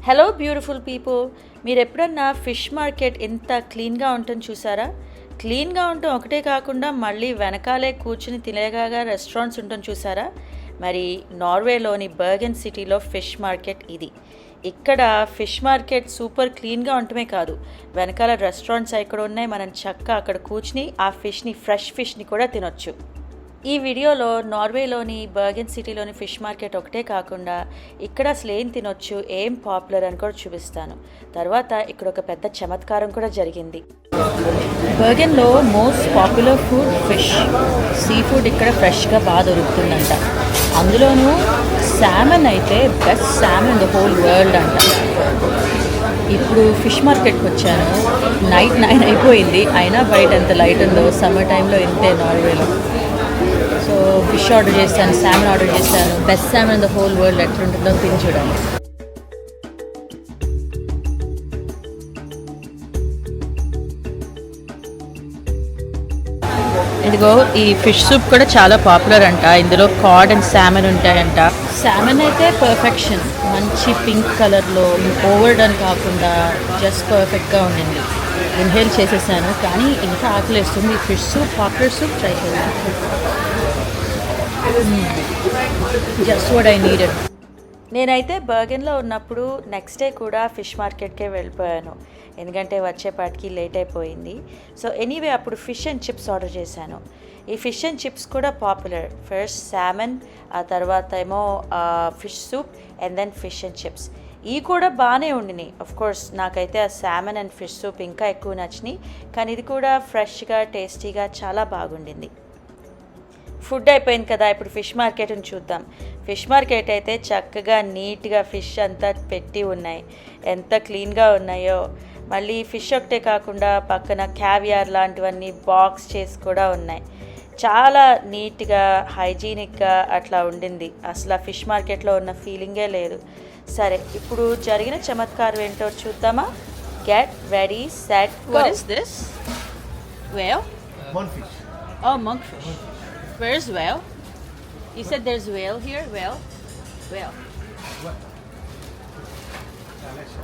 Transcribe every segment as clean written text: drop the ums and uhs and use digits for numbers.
Hello beautiful people, మీరు ఎప్పుడన్నా fish market ఎంత క్లీన్గా ఉంటుంది చూసారా? క్లీన్గా ఉండటం ఒకటే కాకుండా మళ్ళీ వెనకాలే కూర్చుని తినేగా రెస్టారెంట్స్ ఉంటుంది చూసారా? మరి నార్వేలోని బర్గెన్ సిటీలో ఫిష్ మార్కెట్ ఇది. ఇక్కడ ఫిష్ మార్కెట్ సూపర్ క్లీన్గా ఉండటమే కాదు, వెనకాల రెస్టారెంట్స్ ఎక్కడ ఉన్నాయి, మనం చక్కగా అక్కడ కూర్చుని ఆ ఫిష్ని, ఫ్రెష్ ఫిష్ని కూడా తినొచ్చు. ఈ వీడియోలో నార్వేలోని బర్గెన్ సిటీలోని ఫిష్ మార్కెట్ ఒకటే కాకుండా ఇక్కడ అసలు ఏం తినొచ్చు, ఏం పాపులర్ అని కూడా చూపిస్తాను. తర్వాత ఇక్కడ ఒక పెద్ద చమత్కారం కూడా జరిగింది. బర్గెన్లో most popular food fish, seafood ఇక్కడ ఫ్రెష్గా బాగా దొరుకుతుందంట. అందులోనూ శామన్ అయితే best salmon in the whole world అంట. ఇప్పుడు ఫిష్ మార్కెట్కి వచ్చాను. నైట్ 9 అయిపోయింది, అయినా బయట ఎంత లైట్ ఉందో. సమ్మర్ టైంలో ఇంతే నార్వేలో. సో ఫిష్ ఆర్డర్ చేశాను, శామన్ ఆర్డర్ చేశాను. Best salmon in the whole world ఎట్లుంటుందో తిని చూడాలి. ఇదిగో ఈ ఫిష్ సూప్ కూడా చాలా పాపులర్ అంట. ఇందులో కార్డ్ అండ్ శామన్ ఉంటాయంట. శామన్ అయితే పర్ఫెక్షన్, మంచి పింక్ కలర్లో, ఓవర్ డన్ కాకుండా జస్ట్ పర్ఫెక్ట్గా ఉండింది. ఇన్హేల్ చేసేసాను, కానీ ఇంకా ఆకలిస్తుంది. Fish soup, popular soup try చేయాలి. Just what I needed. నేనైతే బర్గెన్లో ఉన్నప్పుడు నెక్స్ట్ డే కూడా ఫిష్ మార్కెట్కే వెళ్ళిపోయాను, ఎందుకంటే వచ్చేపాటికి లేట్ అయిపోయింది. సో ఎనీవే అప్పుడు ఫిష్ అండ్ చిప్స్ ఆర్డర్ చేశాను. ఈ ఫిష్ అండ్ చిప్స్ కూడా పాపులర్. ఫస్ట్ శామన్, ఆ తర్వాత ఏమో fish soup and then fish and chips. ఇవి కూడా బాగానే ఉండినాయి. కోర్స్ నాకైతే ఆ శామన్ అండ్ ఫిష్ సూప్ ఇంకా ఎక్కువ నచ్చినాయి, కానీ ఇది కూడా ఫ్రెష్గా, టేస్టీగా చాలా బాగుండింది. ఫుడ్ అయిపోయింది కదా, ఇప్పుడు ఫిష్ మార్కెట్ని చూద్దాం. ఫిష్ మార్కెట్ అయితే చక్కగా నీట్గా ఫిష్ అంతా పెట్టి ఉన్నాయి, ఎంత క్లీన్గా ఉన్నాయో. మళ్ళీ ఫిష్ ఒకటే కాకుండా పక్కన క్యావియర్ లాంటివన్నీ బాక్స్ చేసి కూడా ఉన్నాయి. చాలా నీట్గా, హైజీనిక్గా అట్లా ఉండింది. అసలు ఆ ఫిష్ మార్కెట్లో ఉన్న ఫీలింగే లేదు. సరే, ఇప్పుడు జరిగిన చమత్కారం ఏంటో చూద్దామా? Get ready, set, go. What is this? Whale? Monkfish. Oh, monkfish. Where's whale? You said there's whale here? Whale? Whale. What?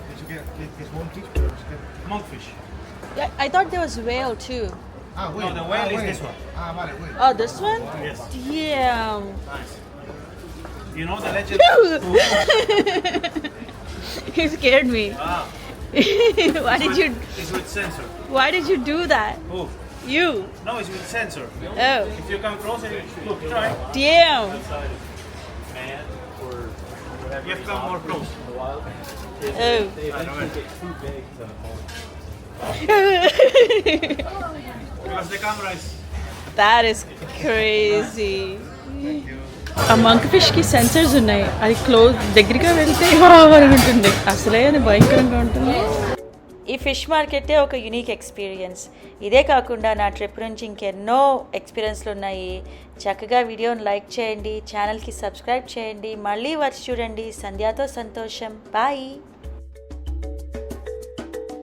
Did you get monkfish? Monkfish. Yeah, I thought there was whale too. Whale. No, the whale is this one. Vale, whale. Oh, this one? Yes. Damn. Nice. You know the legend? You scared me. Ah. Why did you? It's with sensor. Why did you do that? Oh. You. No, it's with sensor. Oh. If you come closer, look, try. Damn. You have to come more close. Oh. Because the camera is... That is crazy. ఆ Monk ఫిష్కి sensors ఉన్నాయి. అది దగ్గరగా వెళ్తే ఉంటుంది, అసలే అది భయంకరంగా ఉంటుంది. ఈ ఫిష్ మార్కెటే ఒక యూనిక్ ఎక్స్పీరియన్స్. ఇదే కాకుండా నా ట్రిప్ నుంచి ఇంకెన్నో ఎక్స్పీరియన్స్లు ఉన్నాయి. చక్కగా వీడియోని లైక్ చేయండి, ఛానల్కి సబ్స్క్రైబ్ చేయండి. మళ్ళీ వచ్చి చూడండి. సంధ్యాతో సంతోషం. బాయ్.